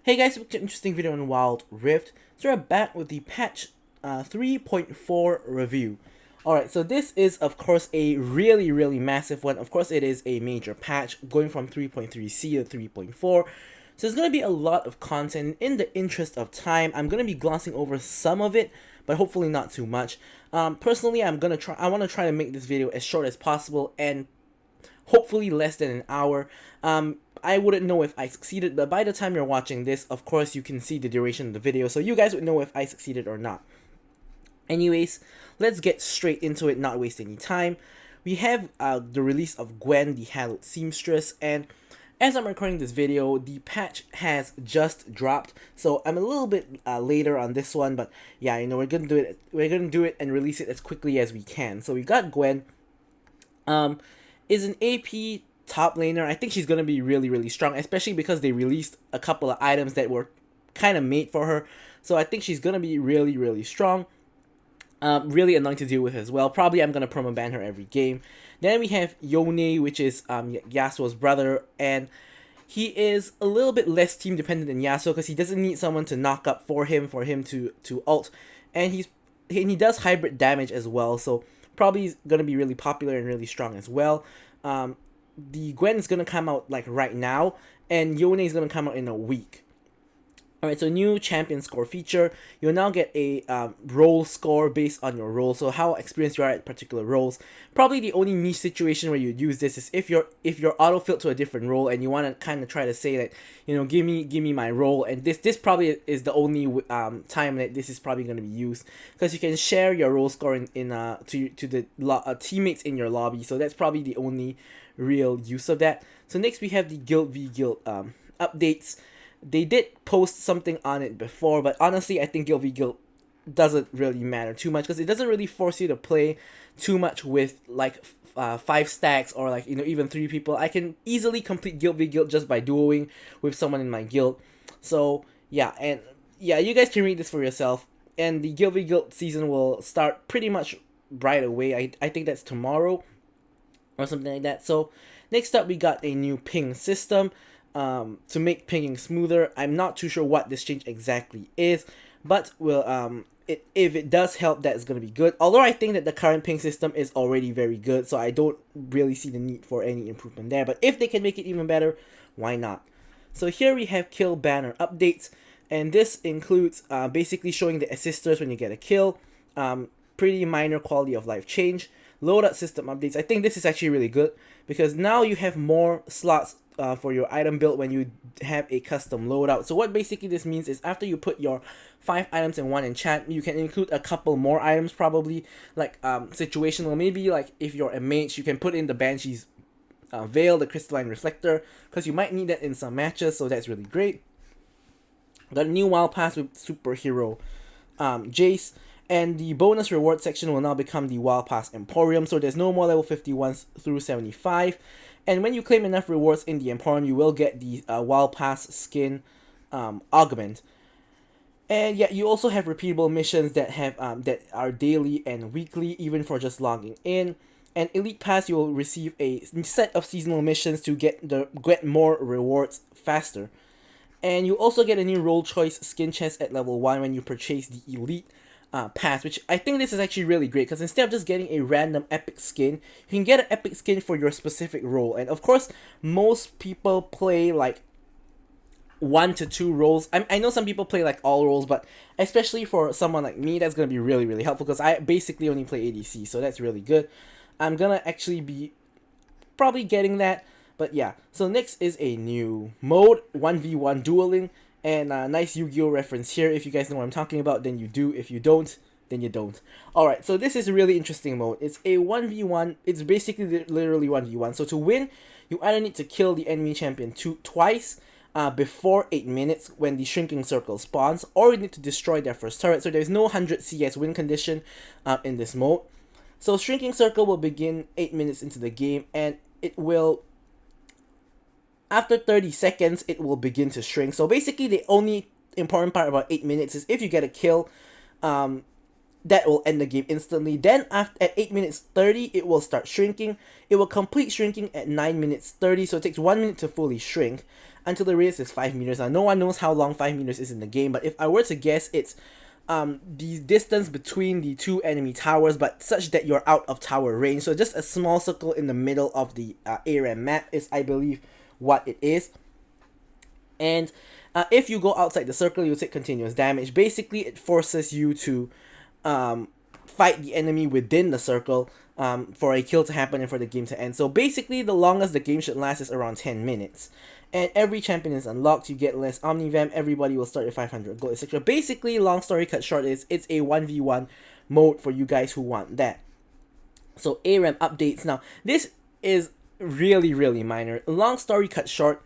Hey guys, welcome to an interesting video on Wild Rift. So we're back with the patch 3.4 review. Alright, so this is of course a really massive one. Of course it is a major patch going from 3.3c to 3.4. So there's going to be a lot of content. In the interest of time, I'm going to be glossing over some of it, but hopefully not too much. Personally, I want to try to make this video as short as possible and hopefully less than an hour. I wouldn't know if I succeeded, but by the time you're watching this, of course, you can see the duration of the video, so you guys would know if I succeeded or not. Anyways, let's get straight into it, not waste any time. We have the release of Gwen, the Hallowed Seamstress, and as I'm recording this video, the patch has just dropped, so I'm a little bit later on this one, but yeah, you know, we're gonna do it and release it as quickly as we can. So we got Gwen. Is an AP top laner. I think she's gonna be really strong, especially because they released a couple of items that were kind of made for her. So I think she's gonna be really strong. Really annoying to deal with as well. Probably I'm gonna promo ban her every game. Then we have Yone, which is Yasuo's brother, and he is a little bit less team dependent than Yasuo because he doesn't need someone to knock up for him to ult, and he does hybrid damage as well. So probably gonna be really popular and really strong as well. The Gwen is gonna come out like right now, and Yone is gonna come out in a week. Alright, so new champion score feature. You'll now get a role score based on your role, so how experienced you are at particular roles. Probably the only niche situation where you'd use this is if you're auto-filled to a different role and you want to kind of try to say that, you know, give me my role, and this probably is the only time that this is probably going to be used, because you can share your role score to the teammates in your lobby, so that's probably the only real use of that. So next we have the Guild v Guild updates. They did post something on it before, but honestly, I think Guild v Guild doesn't really matter too much because it doesn't really force you to play too much with like 5 stacks or like, you know, even 3 people. I can easily complete Guild v Guild just by duoing with someone in my guild. So yeah, and yeah, you guys can read this for yourself. And the Guild v Guild season will start pretty much right away. I think that's tomorrow or something like that. So next up, we got a new ping system. To make pinging smoother. I'm not too sure what this change exactly is, but if it does help, that's gonna be good. Although I think that the current ping system is already very good, so I don't really see the need for any improvement there. But if they can make it even better, why not? So here we have kill banner updates, and this includes basically showing the assisters when you get a kill. Pretty minor quality of life change. Loadout system updates. I think this is actually really good because now you have more slots for your item build when you have a custom loadout. So what basically this means is after you put your 5 items in one enchant, you can include a couple more items, probably like situational. Maybe like if you're a mage, you can put in the Banshee's Veil, the Crystalline Reflector, because you might need that in some matches, so that's really great. Got a new wild pass with superhero Jace. And the bonus reward section will now become the Wild Pass Emporium, so there's no more level 51s through 75. And when you claim enough rewards in the Emporium, you will get the Wild Pass skin augment. And yeah, you also have repeatable missions that have that are daily and weekly, even for just logging in. And Elite Pass, you will receive a set of seasonal missions to get more rewards faster. And you also get a new role choice skin chest at level 1 when you purchase the Elite pass, which I think this is actually really great because instead of just getting a random epic skin, you can get an epic skin for your specific role. And of course, most people play like 1 to 2 roles. I know some people play like all roles, but especially for someone like me, that's gonna be really helpful because I basically only play ADC, so that's really good. I'm gonna actually be probably getting that, but yeah. So next is a new mode, 1v1 dueling. And nice Yu-Gi-Oh reference here. If you guys know what I'm talking about, then you do. If you don't, then you don't. Alright, so this is a really interesting mode. It's a 1v1. It's basically literally 1v1. So to win, you either need to kill the enemy champion twice before 8 minutes when the Shrinking Circle spawns, or you need to destroy their first turret. So there's no 100 CS win condition in this mode. So Shrinking Circle will begin 8 minutes into the game, and it will... After 30 seconds, it will begin to shrink. So basically, the only important part about 8 minutes is if you get a kill, that will end the game instantly. Then at 8 minutes 30, it will start shrinking. It will complete shrinking at 9 minutes 30, so it takes 1 minute to fully shrink until the radius is 5 meters. Now, no one knows how long 5 meters is in the game, but if I were to guess, it's the distance between the two enemy towers, but such that you're out of tower range. So just a small circle in the middle of the ARAM map is, I believe, what it is. And if you go outside the circle, you'll take continuous damage. Basically, it forces you to fight the enemy within the circle for a kill to happen and for the game to end. So basically, the longest the game should last is around 10 minutes. And every champion is unlocked, you get less Omnivamp, everybody will start with 500 gold, etc. Basically, long story cut short is, it's a 1v1 mode for you guys who want that. So ARAM updates. Now, this is really, really minor. Long story cut short,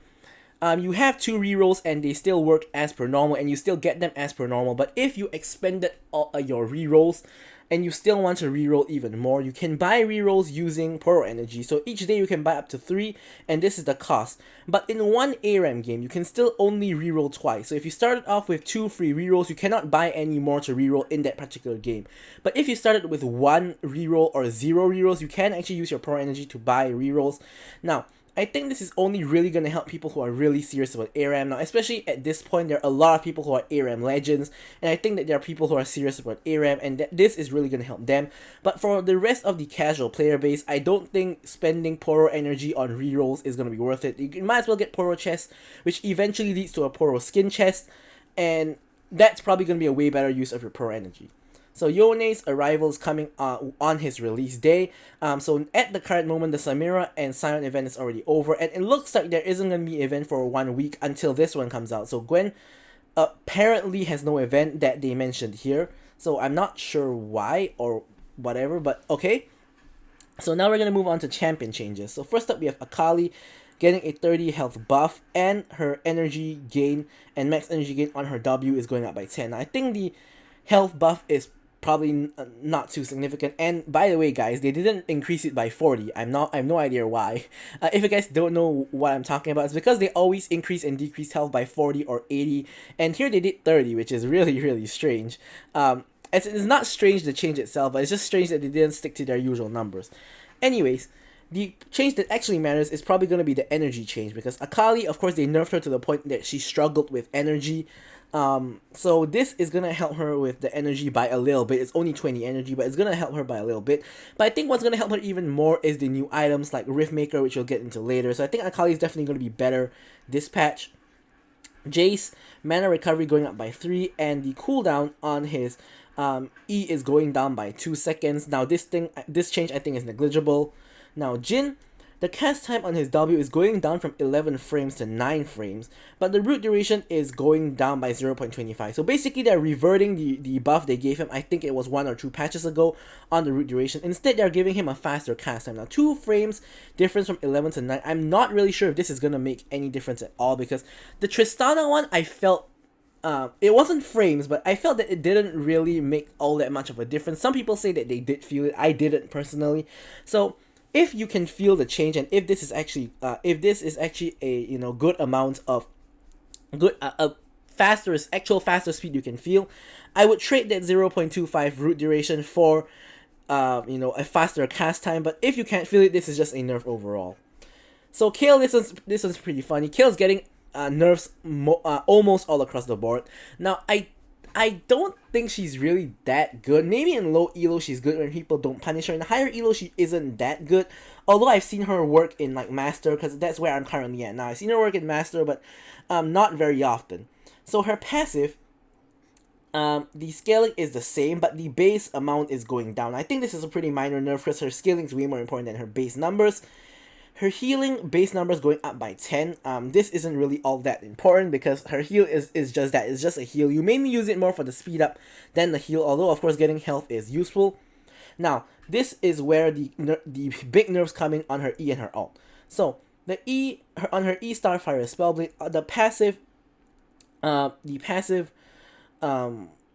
you have 2 rerolls and they still work as per normal and you still get them as per normal. But if you expended all your rerolls and you still want to reroll even more, you can buy rerolls using Poro Energy. So each day you can buy up to 3, and this is the cost. But in one ARAM game, you can still only reroll twice. So if you started off with 2 free rerolls, you cannot buy any more to reroll in that particular game. But if you started with 1 reroll or 0 rerolls, you can actually use your Poro Energy to buy rerolls. Now, I think this is only really going to help people who are really serious about ARAM. Now, especially at this point, there are a lot of people who are ARAM legends, and I think that there are people who are serious about ARAM, and this is really going to help them. But for the rest of the casual player base, I don't think spending Poro Energy on rerolls is going to be worth it. You might as well get Poro chests, which eventually leads to a Poro skin chest, and that's probably going to be a way better use of your Poro Energy. So Yone's arrival is coming on his release day. So at the current moment, the Samira and Sion event is already over, and it looks like there isn't going to be an event for 1 week until this one comes out. So Gwen apparently has no event that they mentioned here. So I'm not sure why or whatever, but okay. So now we're going to move on to champion changes. So first up, we have Akali getting a 30 health buff, and her energy gain and max energy gain on her W is going up by 10. Now, I think the health buff is probably not too significant, and by the way guys, they didn't increase it by 40. I have no idea why. If you guys don't know what I'm talking about, it's because they always increase and decrease health by 40 or 80, and here they did 30, which is really, really strange. It's not strange the change itself, but it's just strange that they didn't stick to their usual numbers. Anyways, the change that actually matters is probably going to be the energy change, because Akali, of course, they nerfed her to the point that she struggled with energy. So this is gonna help her with the energy by a little bit. It's only 20 energy, but it's gonna help her by a little bit. But I think what's gonna help her even more is the new items like Riftmaker, which we'll get into later. So I think Akali is definitely gonna be better this patch. Jace, mana recovery going up by 3, and the cooldown on his E is going down by 2 seconds. Now this change I think is negligible. Now Jhin, the cast time on his W is going down from 11 frames to 9 frames, but the root duration is going down by 0.25. So basically they're reverting the buff they gave him, I think it was 1 or 2 patches ago, on the root duration. Instead, they're giving him a faster cast time. Now 2 frames difference from 11 to 9, I'm not really sure if this is going to make any difference at all, because the Tristana one, I felt it wasn't frames, but I felt that it didn't really make all that much of a difference. Some people say that they did feel it, I didn't personally. So if you can feel the change, and if this is actually a good amount of faster speed you can feel, I would trade that 0.25 root duration for a faster cast time. But if you can't feel it, this is just a nerf overall. So Kayle, this one's pretty funny. Kayle's getting nerfs almost all across the board. Now I don't think she's really that good. Maybe in low elo she's good when people don't punish her. In higher elo she isn't that good. Although I've seen her work in like Master, because that's where I'm currently at now. I've seen her work in Master, but not very often. So her passive, the scaling is the same, but the base amount is going down. I think this is a pretty minor nerf because her scaling is way more important than her base numbers. Her healing base numbers going up by 10. This isn't really all that important because her heal is just that. It's just a heal. You mainly use it more for the speed up than the heal, although of course getting health is useful. Now, this is where the big nerfs coming on her E and her ult. So, on her E Starfire Spellblade, the passive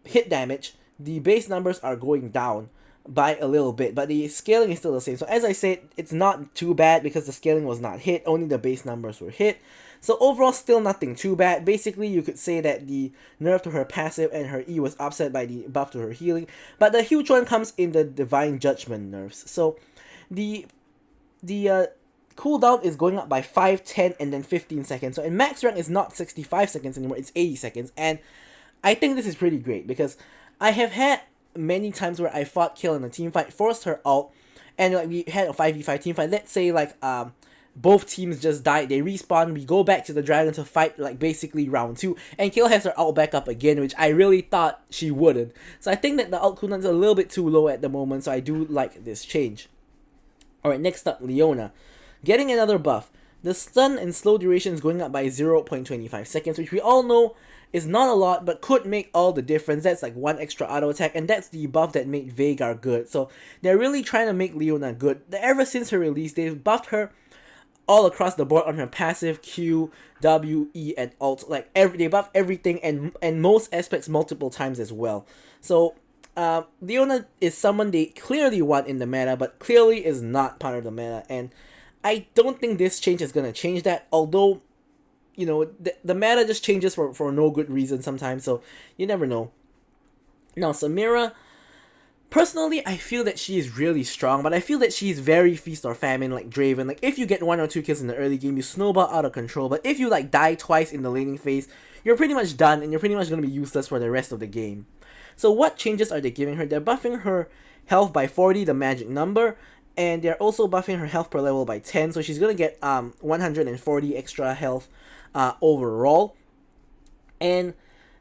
hit damage, the base numbers are going down. by a little bit, but the scaling is still the same. So as I said, it's not too bad because the scaling was not hit, only the base numbers were hit. So overall, still nothing too bad. Basically, you could say that the nerf to her passive and her E was offset by the buff to her healing, but the huge one comes in the Divine Judgment nerfs. So the cooldown is going up by 5, 10, and then 15 seconds. So in max rank, it's not 65 seconds anymore, it's 80 seconds. And I think this is pretty great because I have had many times where I fought Kill in a team fight, forced her out, and like we had a 5v5 team fight. Let's say like both teams just died, they respawn, we go back to the dragon to fight like basically round 2, and Kill has her ult back up again, which I really thought she wouldn't. So I think that the ult cooldown is a little bit too low at the moment, so I do like this change. Alright, next up, Leona. Getting another buff. The stun and slow duration is going up by 0.25 seconds, which we all know is not a lot, but could make all the difference. That's like 1 extra auto attack, and that's the buff that made Veigar good. So they're really trying to make Leona good. Ever since her release, they've buffed her all across the board on her passive, Q, W, E, and ult. Like they buff everything and most aspects multiple times as well. So Leona is someone they clearly want in the meta, but clearly is not part of the meta, and I don't think this change is going to change that, although, you know, the meta just changes for no good reason sometimes, so you never know. Now, Samira, personally, I feel that she is really strong, but I feel that she's very feast or famine like Draven. Like, if you get 1 or 2 kills in the early game, you snowball out of control, but if you, like, die twice in the laning phase, you're pretty much done, and you're pretty much going to be useless for the rest of the game. So what changes are they giving her? They're buffing her health by 40, the magic number, and they're also buffing her health per level by 10, so she's gonna get 140 extra health overall. And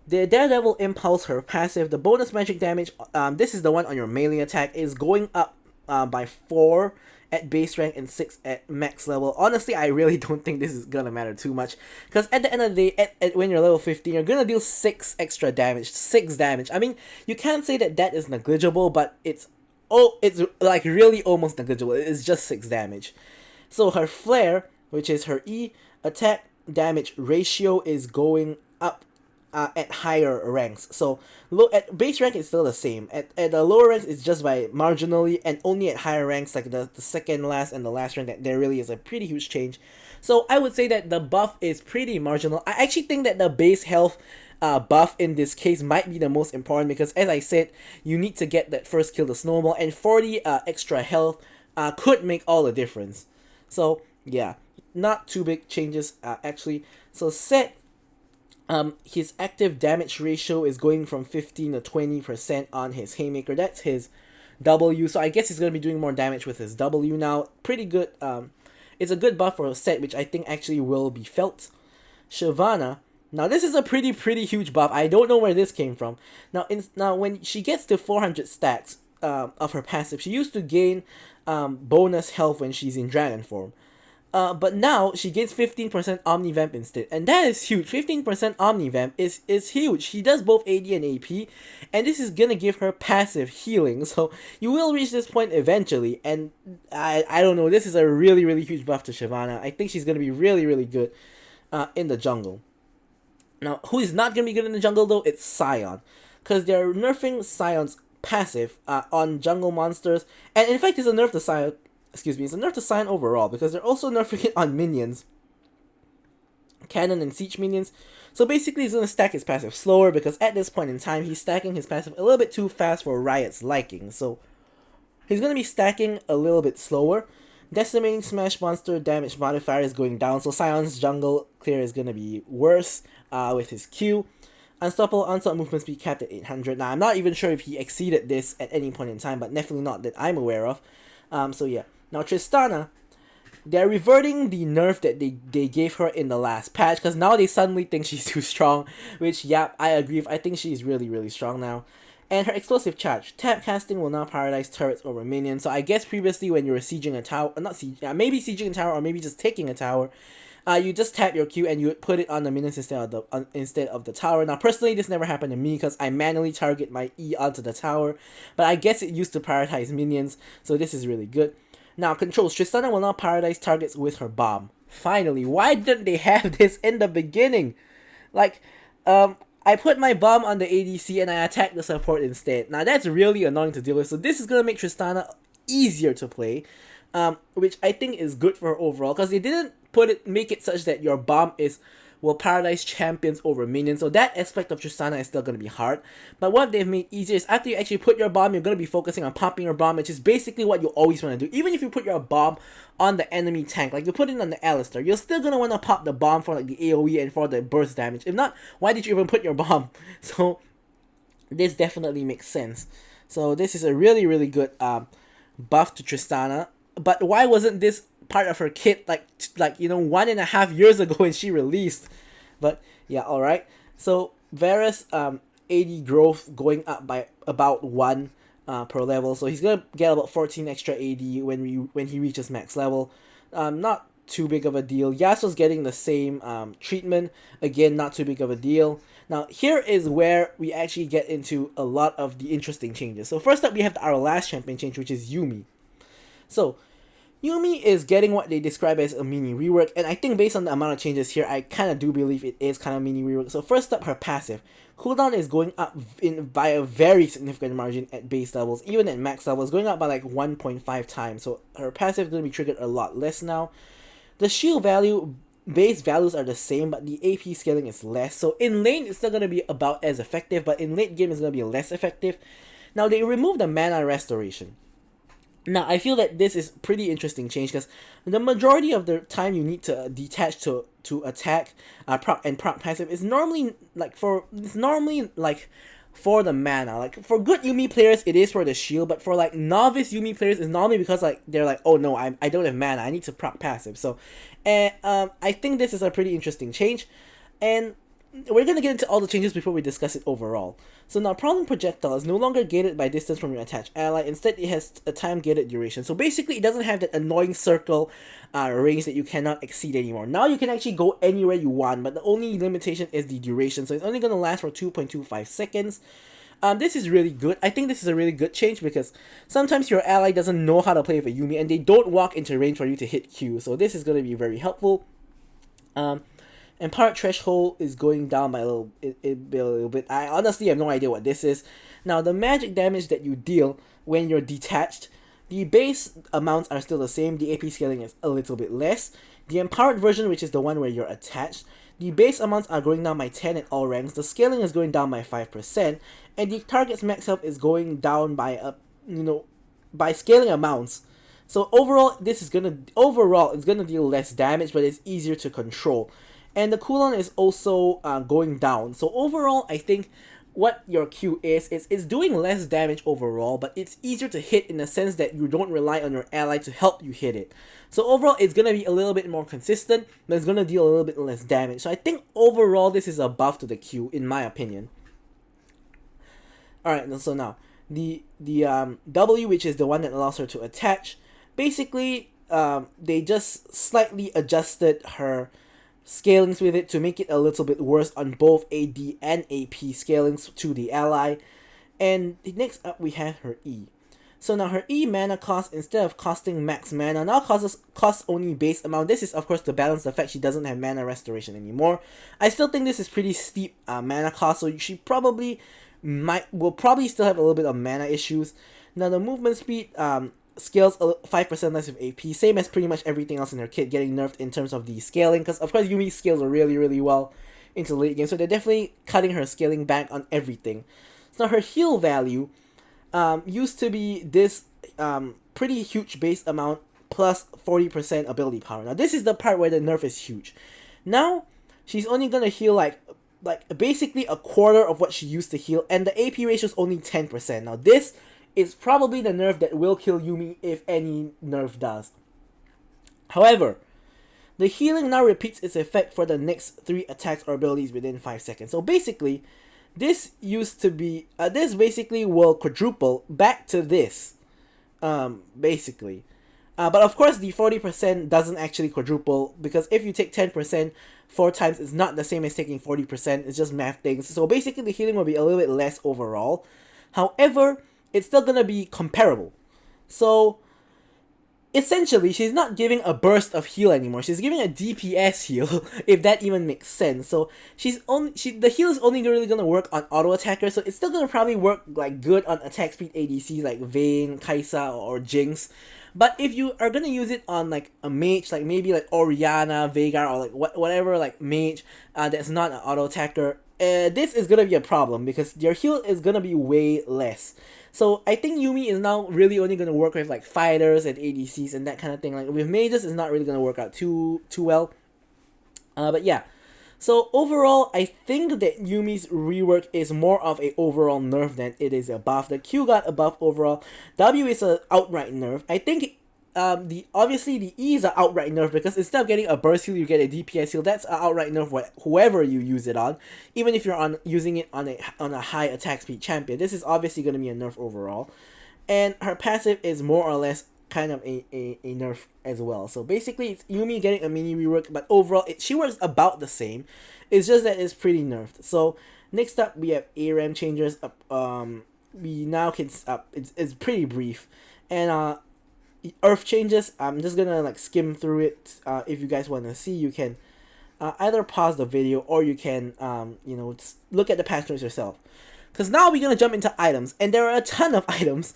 the Daredevil Impulse, her passive, the bonus magic damage, this is the one on your melee attack, is going up by 4 at base rank and 6 at max level. Honestly, I really don't think this is gonna matter too much, because at the end of the day, when you're level 15, you're gonna deal 6 extra damage, 6 damage. I mean, you can't say that is negligible, but it's like really almost negligible. It's just 6 damage. So her flare, which is her E, attack damage ratio is going up at higher ranks. So at base rank it's still the same. At the lower ranks it's just by marginally, and only at higher ranks like the second last and the last rank that there really is a pretty huge change. So I would say that the buff is pretty marginal. I actually think that the base health buff in this case might be the most important, because as I said, you need to get that first kill to snowball, and 40 extra health could make all the difference. So yeah, not too big changes actually. So Sett, his active damage ratio is going from 15 to 20% on his Haymaker. That's his W, so I guess he's going to be doing more damage with his W now. Pretty good. It's a good buff for Sett, which I think actually will be felt. Shyvana, now this is a pretty huge buff. I don't know where this came from. Now when she gets to 400 stats of her passive, she used to gain bonus health when she's in dragon form. But now she gains 15% Omnivamp instead, and that is huge. 15% Omnivamp is huge. She does both AD and AP, and this is gonna give her passive healing. So you will reach this point eventually, and I don't know. This is a really huge buff to Shyvana. I think she's gonna be really good in the jungle. Now, who is not going to be good in the jungle, though? It's Sion. Because they're nerfing Sion's passive on jungle monsters. And in fact, it's a nerf to Sion. Excuse me, it's a nerf to Sion overall, because they're also nerfing it on minions. Cannon and siege minions. So basically, he's going to stack his passive slower, because at this point in time, he's stacking his passive a little bit too fast for Riot's liking. So he's going to be stacking a little bit slower. Decimating Smash Monster damage modifier is going down, so Sion's jungle clear is going to be worse with his Q. Unstoppable onslaught movement speed capped at 800. Now, I'm not even sure if he exceeded this at any point in time, but definitely not that I'm aware of. So yeah. Now, Tristana, they're reverting the nerf that they gave her in the last patch, because now they suddenly think she's too strong, which, yeah, I agree. I think she's really strong now. And her explosive charge. Tap casting will now paralyze turrets over minions. So I guess previously when you were sieging a tower, maybe sieging a tower or maybe just taking a tower, you just tap your Q and you would put it on the minions instead of the tower. Now personally this never happened to me because I manually target my E onto the tower, but I guess it used to prioritize minions, so this is really good. Now controls. Tristana will now prioritize targets with her bomb. Finally, why didn't they have this in the beginning? Like, I put my bomb on the ADC and I attack the support instead. Now that's really annoying to deal with, so this is gonna make Tristana easier to play, which I think is good for her overall, because they didn't make it such that your bomb will paralyze champions over minions, so that aspect of Tristana is still going to be hard. But what they've made easier is after you actually put your bomb, you're going to be focusing on popping your bomb, which is basically what you always want to do. Even if you put your bomb on the enemy tank, like you put it on the Alistar, you're still going to want to pop the bomb for like the AoE and for the burst damage. If not, why did you even put your bomb? So this definitely makes sense. So this is a really, really good buff to Tristana. But why wasn't this part of her kit like 1.5 years ago when she released? But yeah, all right. So Varus AD growth going up by about 1 per level, so he's gonna get about 14 extra AD when he reaches max level. Not too big of a deal. Yasuo's getting the same treatment, again not too big of a deal. Now here is where we actually get into a lot of the interesting changes. So first up we have our last champion change, which is Yuumi. So Yuumi is getting what they describe as a mini rework, and I think based on the amount of changes here, I kind of do believe it is kind of mini rework. So first up, her passive. Cooldown is going up by a very significant margin at base levels, even at max levels, going up by like 1.5 times. So her passive is going to be triggered a lot less now. The shield value, base values are the same, but the AP scaling is less. So in lane, it's still going to be about as effective, but in late game, it's going to be less effective. Now they removed the mana restoration. Now, I feel that this is pretty interesting change, because the majority of the time you need to detach to attack proc passive is normally for the mana. Like for good Yuumi players, it is for the shield, but for like novice Yuumi players, it's normally because like they're like, oh no, I don't have mana, I need to proc passive. So, I think this is a pretty interesting change, and we're going to get into all the changes before we discuss it overall. So now, Prowling Projectile is no longer gated by distance from your attached ally. Instead, it has a time-gated duration. So basically, it doesn't have that annoying circle range that you cannot exceed anymore. Now you can actually go anywhere you want, but the only limitation is the duration. So it's only going to last for 2.25 seconds. This is really good. I think this is a really good change, because sometimes your ally doesn't know how to play with Yuumi, and they don't walk into range for you to hit Q. So this is going to be very helpful. And Pirate Threshold is going down by a little bit. I honestly have no idea what this is. Now, the magic damage that you deal when you're detached, the base amounts are still the same. The AP scaling is a little bit less. The empowered version, which is the one where you're attached, the base amounts are going down by 10 at all ranks. The scaling is going down by 5%, and the target's max health is going down by by scaling amounts. So overall, it's gonna deal less damage, but it's easier to control. And the cooldown is also going down. So overall, I think what your Q is it's doing less damage overall, but it's easier to hit in the sense that you don't rely on your ally to help you hit it. So overall, it's going to be a little bit more consistent, but it's going to deal a little bit less damage. So I think overall, this is a buff to the Q, in my opinion. Alright, so now, the W, which is the one that allows her to attach, basically, they just slightly adjusted her scalings with it to make it a little bit worse on both AD and AP scalings to the ally. And next up we have her E. So now her E mana cost, instead of costing max mana, now costs only base amount. This is of course to balance the fact she doesn't have mana restoration anymore. I still think this is pretty steep mana cost, so she will probably still have a little bit of mana issues. Now the movement speed scales 5% less with AP, same as pretty much everything else in her kit getting nerfed in terms of the scaling, because of course Yuumi scales really, really well into late game, so they're definitely cutting her scaling back on everything. So her heal value used to be this pretty huge base amount plus 40% ability power. Now this is the part where the nerf is huge. Now she's only gonna heal like basically a quarter of what she used to heal, and the AP ratio is only 10%. Now this is probably the nerf that will kill Yuumi if any nerf does. However, the healing now repeats its effect for the next 3 attacks or abilities within 5 seconds. So basically, this used to be, this basically will quadruple back to this, basically. But of course, the 40% doesn't actually quadruple, because if you take 10% 4 times, it's not the same as taking 40%, it's just math things. So basically, the healing will be a little bit less overall. However, it's still gonna be comparable. So essentially she's not giving a burst of heal anymore. She's giving a DPS heal, if that even makes sense. So the heal is only really gonna work on auto attackers, so it's still gonna probably work like good on attack speed ADCs like Vayne, Kai'Sa, or Jinx. But if you are gonna use it on like a mage, like maybe like Orianna, Veigar, or like whatever like mage that's not an auto attacker, this is gonna be a problem because your heal is gonna be way less. So I think Yuumi is now really only gonna work with like fighters and ADCs and that kind of thing. Like with mages, it's not really gonna work out too well. But yeah. So overall, I think that Yuumi's rework is more of a overall nerf than it is a buff. The Q got a buff overall. W is a outright nerf. I think obviously the E is an outright nerf because instead of getting a burst heal, you get a DPS heal. That's an outright nerf whoever you use it on, even if you're using it on a high attack speed champion. This is obviously going to be a nerf overall, and her passive is more or less kind of a nerf as well. So basically, it's Yuumi getting a mini rework, but overall, she works about the same. It's just that it's pretty nerfed. So next up, we have ARAM changes. We now can it's pretty brief, and Earth changes. I'm just gonna like skim through it. If you guys want to see, you can either pause the video or you can look at the patch notes yourself. Because now we're going to jump into items, and there are a ton of items,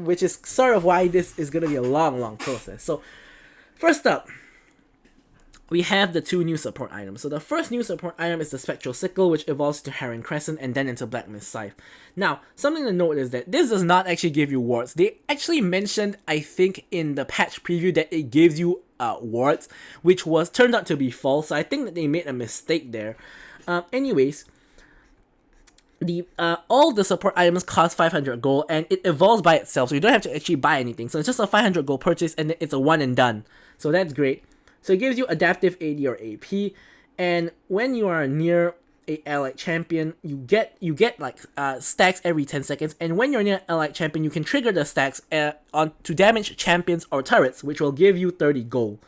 which is sort of why this is going to be a long process. So, first up, we have the 2 new support items. So the first new support item is the Spectral Sickle, which evolves to Heron Crescent and then into Black Mist Scythe. Now, something to note is that this does not actually give you wards. They actually mentioned, I think, in the patch preview that it gives you wards, which turned out to be false. So I think that they made a mistake there. Anyways, all the support items cost 500 gold and it evolves by itself, so you don't have to actually buy anything. So it's just a 500 gold purchase and it's a one and done. So that's great. So it gives you adaptive AD or AP, and when you are near a allied champion, you get like stacks every 10 seconds, and when you're near allied champion, you can trigger the stacks to damage champions or turrets, which will give you 30 gold.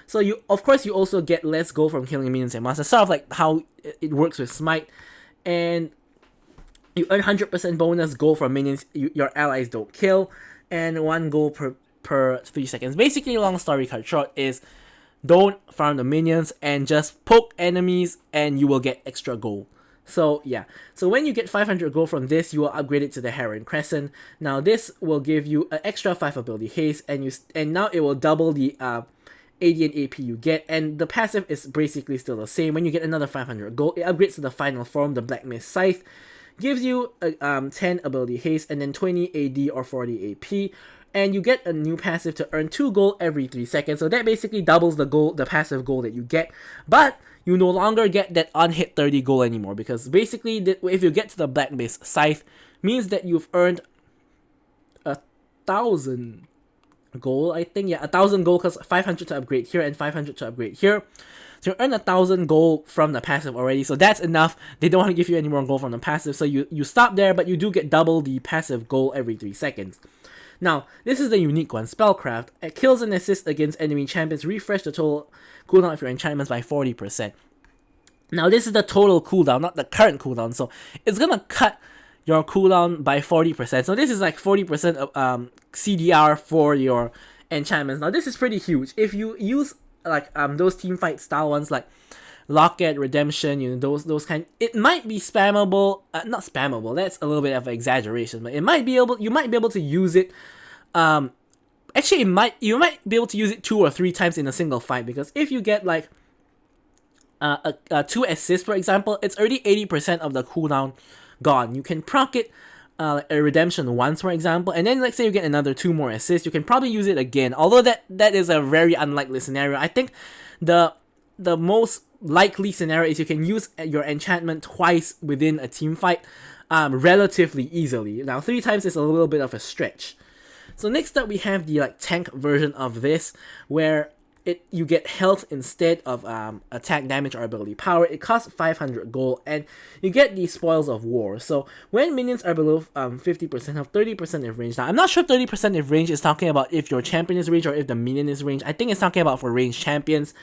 So you also get less gold from killing minions and monsters, sort of like how it works with Smite, and you earn 100% bonus gold from minions your allies don't kill, and 1 gold per 3 seconds. Basically, long story cut short is, don't farm the minions and just poke enemies and you will get extra gold. So yeah, so when you get 500 gold from this, you will upgrade it to the Heron Crescent. Now this will give you an extra 5 ability haste, and now it will double the AD and AP you get, and the passive is basically still the same. When you get another 500 gold, it upgrades to the final form, the Black Mist Scythe. Gives you 10 ability haste and then 20 AD or 40 AP, and you get a new passive to earn 2 gold every 3 seconds. So that basically doubles the passive gold that you get, but you no longer get that unhit 30 gold anymore, because basically if you get to the Black Mist Scythe, means that you've earned 1,000 gold, I think. Yeah, 1,000 gold, because 500 to upgrade here and 500 to upgrade here. So you earn 1,000 gold from the passive already, so that's enough. They don't want to give you any more gold from the passive, so you stop there, but you do get double the passive gold every 3 seconds. Now, this is the unique one, Spellcraft. It kills and assists against enemy champions. Refresh the total cooldown of your enchantments by 40%. Now, this is the total cooldown, not the current cooldown, so it's gonna cut your cooldown by 40%. So this is like 40% of CDR for your enchantments. Now, this is pretty huge. If you use like those teamfight style ones like Locket, Redemption, those kind, it might be spammable. Not spammable, that's a little bit of an exaggeration, but you might be able to use it. Actually, you might be able to use it 2 or 3 times in a single fight, because if you get like 2 assists, for example, it's already 80% of the cooldown gone. You can proc it a redemption once, for example, and then let's say you get another 2 more assists, you can probably use it again, although that is a very unlikely scenario. I think the most likely scenario is you can use your enchantment twice within a team fight relatively easily. Now 3 times is a little bit of a stretch. So next up we have the like tank version of this, where you get health instead of attack damage or ability power. It costs 500 gold, and you get the Spoils of War. So when minions are below 50% health, 30% of range. Now I'm not sure 30% of range is talking about if your champion is range or if the minion is range. I think it's talking about for ranged champions.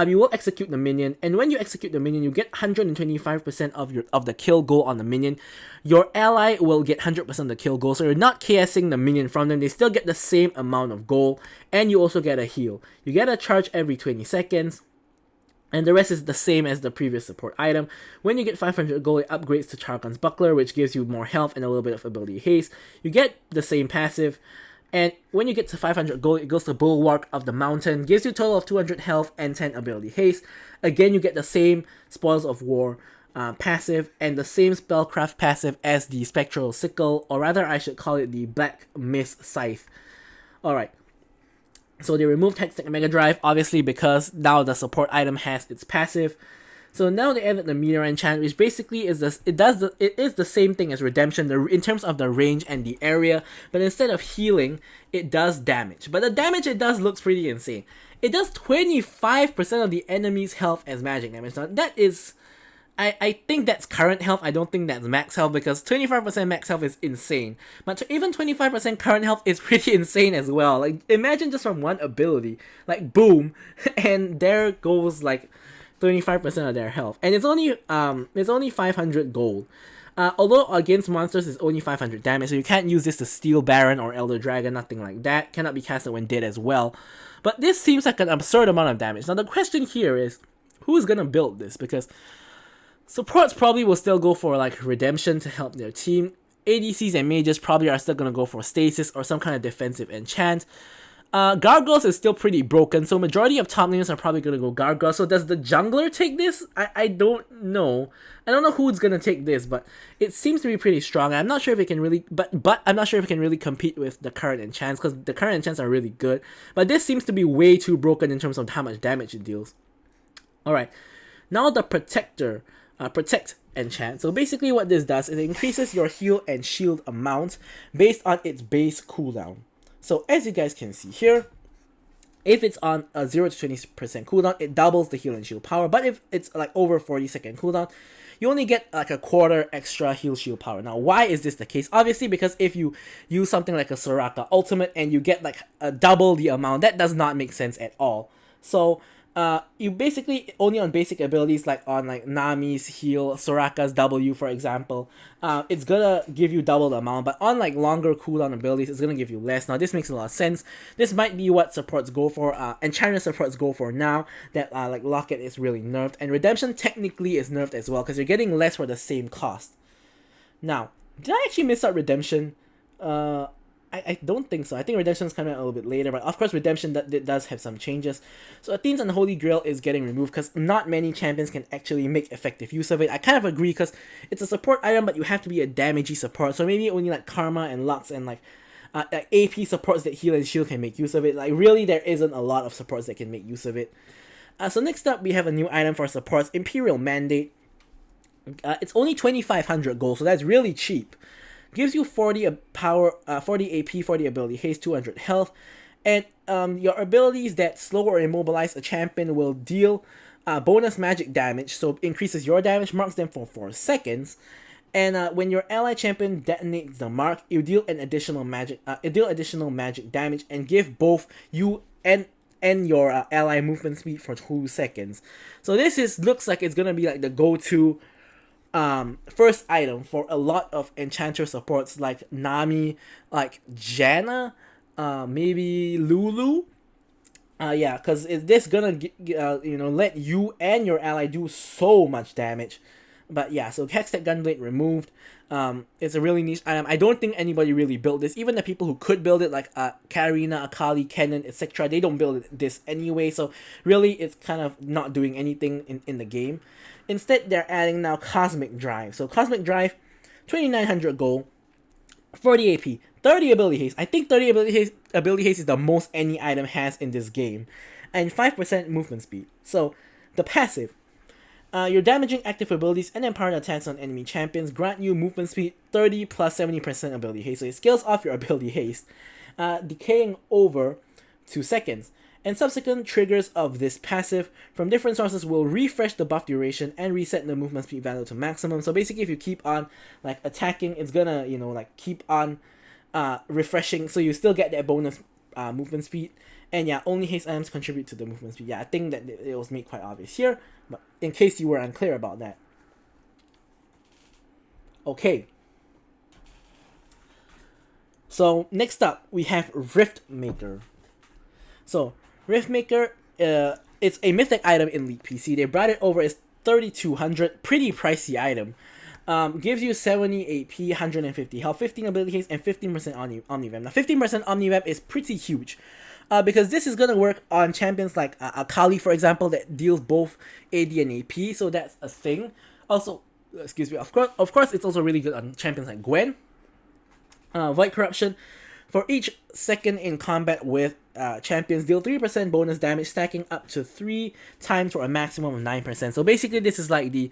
you will execute the minion, and when you execute the minion, you get 125% of the kill goal on the minion. Your ally will get 100% of the kill goal, so you're not KSing the minion from them. They still get the same amount of gold, and you also get a heal. You get a charge every 20 seconds. And the rest is the same as the previous support item. When you get 500 gold, it upgrades to Chargon's Buckler, which gives you more health and a little bit of ability haste. You get the same passive. And when you get to 500 gold, it goes to Bulwark of the Mountain, gives you a total of 200 health and 10 ability haste. Again, you get the same Spoils of War passive and the same Spellcraft passive as the Spectral Sickle, or rather I should call it the Black Mist Scythe. Alright. So they removed Hextech Mega Drive, obviously because now the support item has its passive. So now they added the Meteor Enchant, which basically is it is the same thing as Redemption in terms of the range and the area, but instead of healing, it does damage. But the damage it does looks pretty insane. It does 25% of the enemy's health as magic damage. Now that is, I think that's current health. I don't think that's max health, because 25% max health is insane. But even 25% current health is pretty insane as well. Like, imagine just from one ability, like boom, and there goes like 25% of their health. And it's only 500 gold. Although against monsters it's only 500 damage, so you can't use this to Steel Baron or Elder Dragon, nothing like that. Cannot be casted when dead as well. But this seems like an absurd amount of damage. Now the question here is, who's gonna build this? Because supports probably will still go for like Redemption to help their team. ADCs and mages probably are still gonna go for Stasis or some kind of defensive enchant. Gargoyles is still pretty broken, so majority of top laners are probably gonna go Gargoyles. So does the jungler take this? I don't know. I don't know who's gonna take this, but it seems to be pretty strong. I'm not sure if it can really, but I'm not sure if it can really compete with the current enchants, because the current enchants are really good. But this seems to be way too broken in terms of how much damage it deals. All right, now the Protector. Protect enchant. So basically what this does is it increases your heal and shield amount based on its base cooldown. So as you guys can see here, if it's on a 0 to 20% cooldown, it doubles the heal and shield power. But if it's like over 40-second cooldown, you only get like a quarter extra heal shield power. Now why is this the case? Obviously because if you use something like a Soraka ultimate and you get like a double the amount, that does not make sense at all. So you basically only on basic abilities like on like Nami's heal, Soraka's W for example, it's gonna give you double the amount, but on like longer cooldown abilities, it's gonna give you less. Now this makes a lot of sense. This might be what supports go for, Enchantress supports go for now that like Locket is really nerfed, and Redemption technically is nerfed as well because you're getting less for the same cost. Now, did I actually miss out Redemption? I don't think so. I think Redemption's coming out a little bit later, but of course Redemption does have some changes. So Athene's Unholy Grail is getting removed because not many champions can actually make effective use of it. I kind of agree because it's a support item, but you have to be a damagey support. So maybe only like Karma and Lux and like AP supports that heal and shield can make use of it. Like really there isn't a lot of supports that can make use of it. So next up we have a new item for supports, Imperial Mandate. It's only 2,500 gold, so that's really cheap. Gives you 40 power, 40 AP, 40 ability haste, 200 health, and your abilities that slow or immobilize a champion will deal bonus magic damage, so increases your damage, marks them for 4 seconds, and when your ally champion detonates the mark, you deal an additional magic, damage, and give both you and your ally movement speed for 2 seconds. So this looks like it's gonna be like the go-to first item for a lot of Enchantress supports like Nami, like Janna, maybe Lulu. Yeah, because this gonna let you and your ally do so much damage. But yeah, so Hextech Gunblade removed. It's a really niche item. I don't think anybody really built this. Even the people who could build it, like Karina, Akali, Kennen, etc., they don't build this anyway. So really, it's kind of not doing anything in the game. Instead, they're adding now Cosmic Drive. So Cosmic Drive, 2,900 gold, 40 AP, 30 ability haste. I think 30 ability haste is the most any item has in this game, and 5% movement speed. So the passive, your damaging active abilities and empowered attacks on enemy champions grant you movement speed 30 plus 70% ability haste. So it scales off your ability haste, decaying over 2 seconds. And subsequent triggers of this passive from different sources will refresh the buff duration and reset the movement speed value to maximum. So basically if you keep on like attacking, it's gonna like keep on refreshing, so you still get that bonus movement speed. And yeah, only haste items contribute to the movement speed. Yeah, I think that it was made quite obvious here, but in case you were unclear about that. Okay. So next up, we have Rift Maker. So Rift Maker, it's a mythic item in League PC. They brought it over as 3200, pretty pricey item. Gives you 70 AP, 150 health, 15 ability haste, and 15% Omnivamp. Now 15% Omnivamp is pretty huge. Because this is gonna work on champions like Akali, for example, that deals both AD and AP, so that's a thing. Also, excuse me, of course, it's also really good on champions like Gwen. Void Corruption. For each second in combat with champions, deal 3% bonus damage, stacking up to 3 times for a maximum of 9%. So basically, this is like the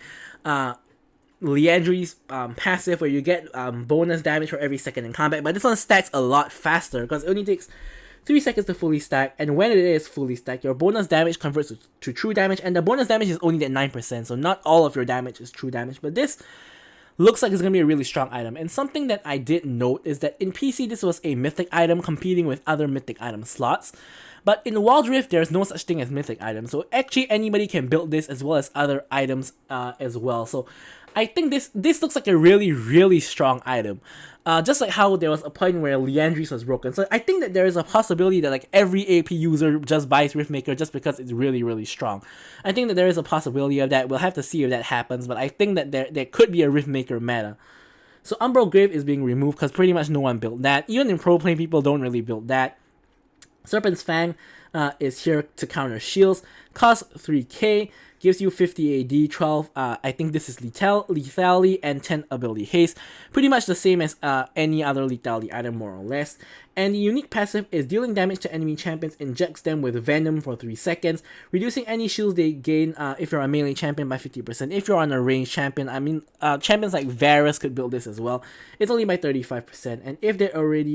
Liandry's passive, where you get bonus damage for every second in combat, but this one stacks a lot faster because it only takes 3 seconds to fully stack, and when it is fully stacked, your bonus damage converts to true damage, and the bonus damage is only at 9%, so not all of your damage is true damage, but this looks like it's going to be a really strong item. And something that I did note is that in PC, this was a mythic item competing with other mythic item slots. But in Wild Rift, there's no such thing as mythic items. So actually, anybody can build this as well as other items as well. So I think this looks like a really, really strong item. Just like how there was a point where Liandry's was broken. So I think that there is a possibility that like every AP user just buys Riftmaker just because it's really, really strong. I think that there is a possibility of that. We'll have to see if that happens, but I think that there could be a Riftmaker meta. So Umbral Grave is being removed because pretty much no one built that. Even in pro play, people don't really build that. Serpent's Fang is here to counter shields. Costs 3k. Gives you 50 AD, 12, I think this is lethality, and 10 ability haste. Pretty much the same as any other lethality item, more or less. And the unique passive is dealing damage to enemy champions, injects them with Venom for 3 seconds, reducing any shields they gain if you're a melee champion by 50%. If you're on a ranged champion, I mean, champions like Varus could build this as well. It's only by 35%, and if they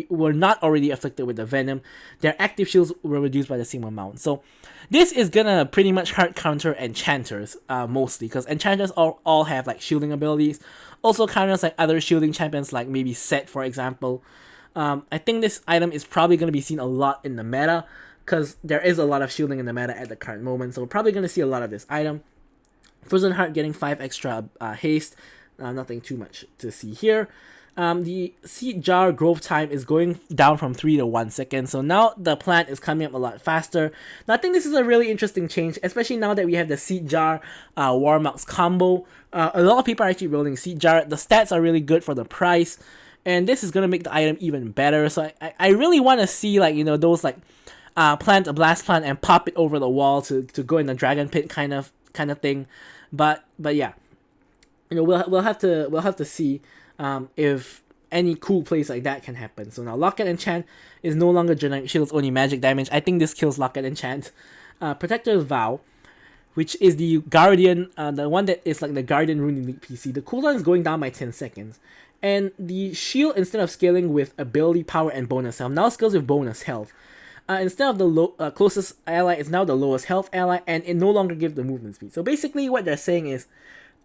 were not already afflicted with the Venom, their active shields were reduced by the same amount. So this is gonna pretty much hard counter enchanters mostly, because enchanters all have like shielding abilities. Also counters like other shielding champions like maybe Set, for example. I think this item is probably going to be seen a lot in the meta, because there is a lot of shielding in the meta at the current moment, so we're probably going to see a lot of this item. Frozen Heart getting 5 extra haste, nothing too much to see here. The seed jar growth time is going down from 3 to 1 second, so now the plant is coming up a lot faster. Now I think this is a really interesting change, especially now that we have the seed jar Warmox combo. A lot of people are actually building seed jar. The stats are really good for the price, and this is gonna make the item even better. So I really want to see, like, you know, those like plant a blast plant and pop it over the wall to go in the dragon pit kind of thing. But yeah, you know, we'll have to see if any cool plays like that can happen. So now Locket Enchant is no longer generic shields, only magic damage. I think this kills Locket Enchant. Protector's Vow, which is the Guardian, the one that is like the Guardian rune in League PC. The cooldown is going down by 10 seconds. And the shield, instead of scaling with ability power and bonus health, now scales with bonus health. Instead of the closest ally, it's now the lowest health ally, and it no longer gives the movement speed. So basically what they're saying is,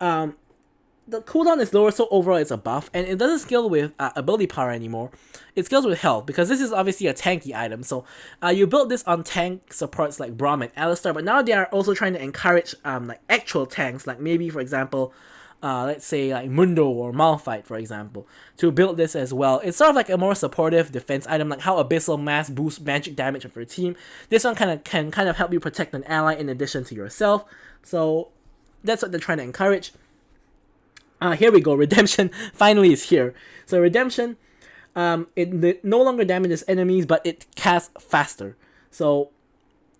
the cooldown is lower, so overall it's a buff, and it doesn't scale with ability power anymore. It scales with health, because this is obviously a tanky item. So you build this on tank supports like Braum and Alistar, but now they are also trying to encourage like actual tanks, like maybe, for example, let's say like Mundo or Malphite, for example, to build this as well. It's sort of like a more supportive defense item, like how Abyssal Mass boosts magic damage of your team. This one can kind of help you protect an ally in addition to yourself. So that's what they're trying to encourage. Here we go. Redemption finally is here. So Redemption, it no longer damages enemies, but it casts faster. So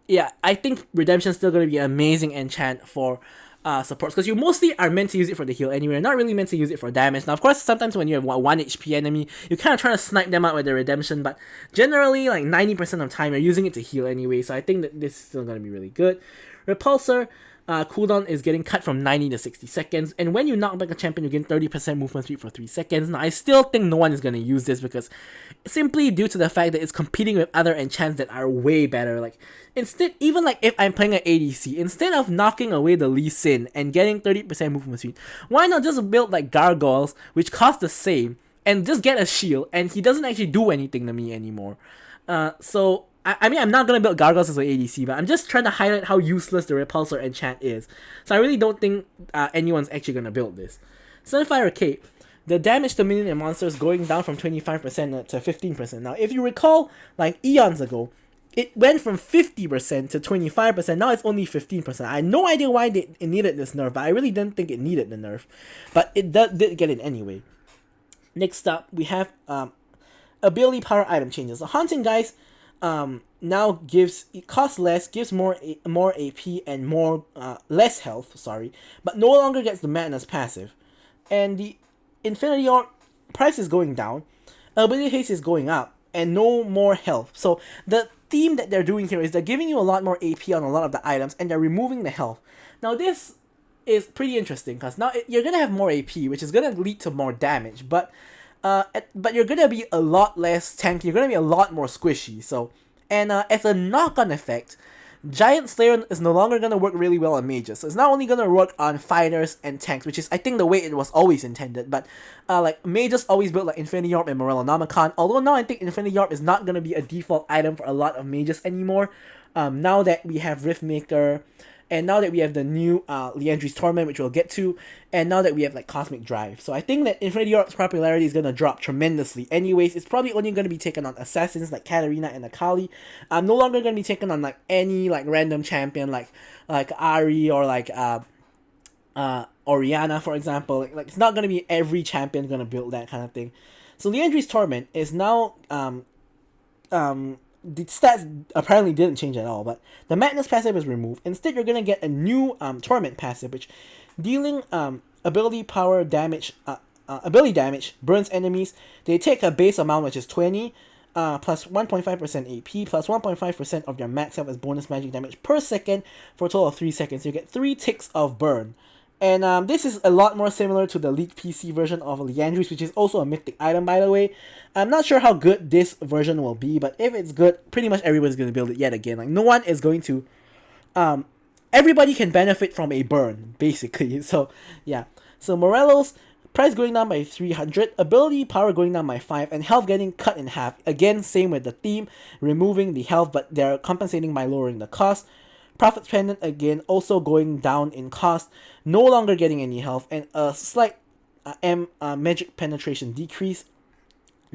yeah, I think Redemption is still going to be an amazing enchant for supports, because you mostly are meant to use it for the heal anyway. You're not really meant to use it for damage. Now, of course, sometimes when you have 1 HP enemy, you're kind of trying to snipe them out with the Redemption, but generally, like 90% of the time, you're using it to heal anyway, so I think that this is still going to be really good. Repulsor, cooldown is getting cut from 90 to 60 seconds, and when you knock back a champion, you gain 30% movement speed for 3 seconds. Now, I still think no one is going to use this, because simply due to the fact that it's competing with other enchants that are way better. Like, instead, even like if I'm playing an ADC, instead of knocking away the Lee Sin and getting 30% movement speed, why not just build like Gargoyles, which cost the same, and just get a shield, and he doesn't actually do anything to me anymore. So I mean, I'm not gonna build Gargoyles as an ADC, but I'm just trying to highlight how useless the Repulsor enchant is. So I really don't think anyone's actually gonna build this. Sunfire Cape. The damage to minion and monsters going down from 25% to 15%. Now, if you recall, like eons ago, it went from 50% to 25%. Now it's only 15%. I had no idea why it needed this nerf, but I really didn't think it needed the nerf. But it did get it anyway. Next up, we have ability power item changes. The Haunting Guys now it costs less, gives more AP and more less health, sorry, but no longer gets the Madness passive. And the Infinity Orb price is going down, Ability Haste is going up, and no more health. So the theme that they're doing here is they're giving you a lot more AP on a lot of the items, and they're removing the health. Now this is pretty interesting, because now you're going to have more AP, which is going to lead to more damage, but you're going to be a lot less tanky, you're going to be a lot more squishy. So, and as a knock-on effect, Giant Slayer is no longer going to work really well on mages. So it's not only going to work on fighters and tanks, which is, I think, the way it was always intended. But, like, mages always built, like, Infinity Orb and Morellonomicon. Although now I think Infinity Orb is not going to be a default item for a lot of mages anymore. Now that we have Riftmaker, and now that we have the new Liandry's Torment, which we'll get to, and now that we have like Cosmic Drive. So I think that Infinity Orb's popularity is going to drop tremendously. Anyways, it's probably only going to be taken on assassins like Katarina and Akali. I'm no longer going to be taken on like any like random champion like Ahri or like Orianna, for example. Like it's not going to be every champion going to build that kind of thing. So Liandry's Torment is now the stats apparently didn't change at all, but the Madness passive is removed. Instead, you're gonna get a new Torment passive, which dealing ability damage, burns enemies. They take a base amount, which is 20, plus 1.5% AP, plus 1.5% of your max health as bonus magic damage per second for a total of 3 seconds. So you get 3 ticks of burn. And this is a lot more similar to the leaked PC version of Liandry's, which is also a mythic item, by the way. I'm not sure how good this version will be, but if it's good, pretty much everybody's going to build it yet again. Like, no one is going to... everybody can benefit from a burn, basically. So, yeah. So, Morello's price going down by 300, ability power going down by 5, and health getting cut in half. Again, same with the theme, removing the health, but they're compensating by lowering the cost. Prophet's Pendant, again, also going down in cost, no longer getting any health, and a slight magic penetration decrease.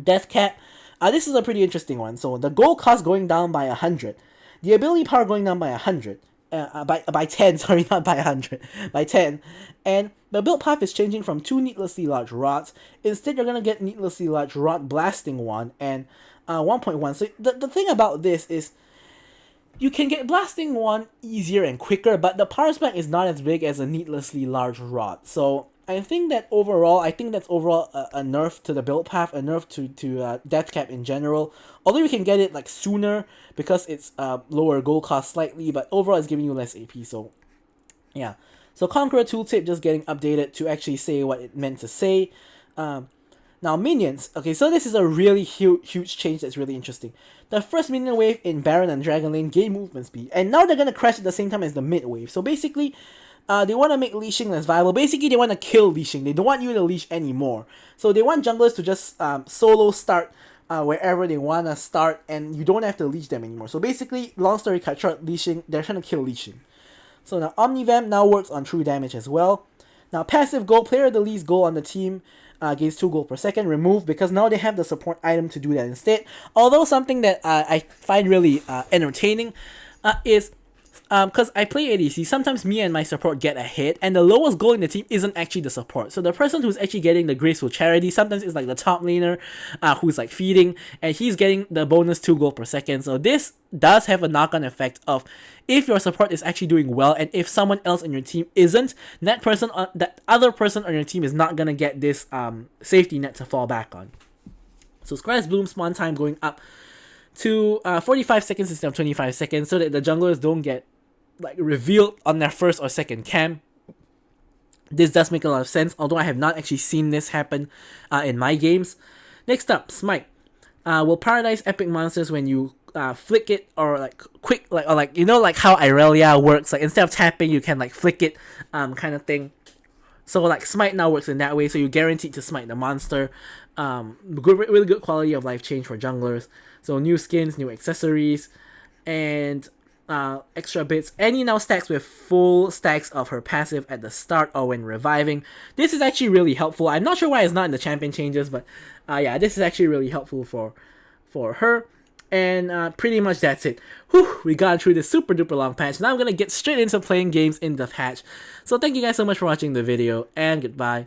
Death Cap, this is a pretty interesting one. So the gold cost going down by 100, the ability power going down by 100, by 10, sorry, not by 100, by 10, and the build path is changing from 2 needlessly large rods. Instead, you're gonna get needlessly large rod blasting 1 and 1.1. So the thing about this is, you can get blasting 1 easier and quicker, but the power spec is not as big as a needlessly large rod. So I think that's overall a nerf to the build path, a nerf to Death Cap in general. Although you can get it like sooner because it's lower gold cost slightly, but overall it's giving you less AP. So yeah. So Conqueror Tooltip just getting updated to actually say what it meant to say. Now minions, okay, so this is a really huge change that's really interesting. The first minion wave in Baron and Dragon Lane gained movement speed, and now they're gonna crash at the same time as the mid wave. So basically, they want to make leashing less viable. Basically, they want to kill leashing. They don't want you to leash anymore. So they want junglers to just solo start wherever they want to start, and you don't have to leash them anymore. So basically, long story cut short, leashing, they're trying to kill leashing. So now Omnivamp now works on true damage as well. Now passive gold, player the least gold on the team gains 2 gold per second, removed because now they have the support item to do that instead. Although something that I find really entertaining is because I play ADC, sometimes me and my support get a hit, and the lowest goal in the team isn't actually the support. So the person who's actually getting the Graceful Charity sometimes is like the top laner who's like feeding, and he's getting the bonus 2 gold per second. So this does have a knock-on effect of if your support is actually doing well, and if someone else in your team isn't, that other person on your team is not gonna get this safety net to fall back on. So Scry's Bloom spawn time going up to 45 seconds instead of 25 seconds, so that the junglers don't get like revealed on their first or second camp. This does make a lot of sense, although I have not actually seen this happen in my games. Next up, Smite will paralyze epic monsters when you flick it, or like quick, like you know, like how Irelia works. Like instead of tapping, you can like flick it, kind of thing. So like Smite now works in that way, so you're guaranteed to smite the monster. Really good quality of life change for junglers. So new skins, new accessories, and extra bits. Annie now stacks with full stacks of her passive at the start or when reviving. This is actually really helpful. I'm not sure why it's not in the champion changes, but yeah, this is actually really helpful for her. And pretty much that's it. Whew, we got through this super duper long patch. Now I'm gonna get straight into playing games in the patch. So thank you guys so much for watching the video, and goodbye.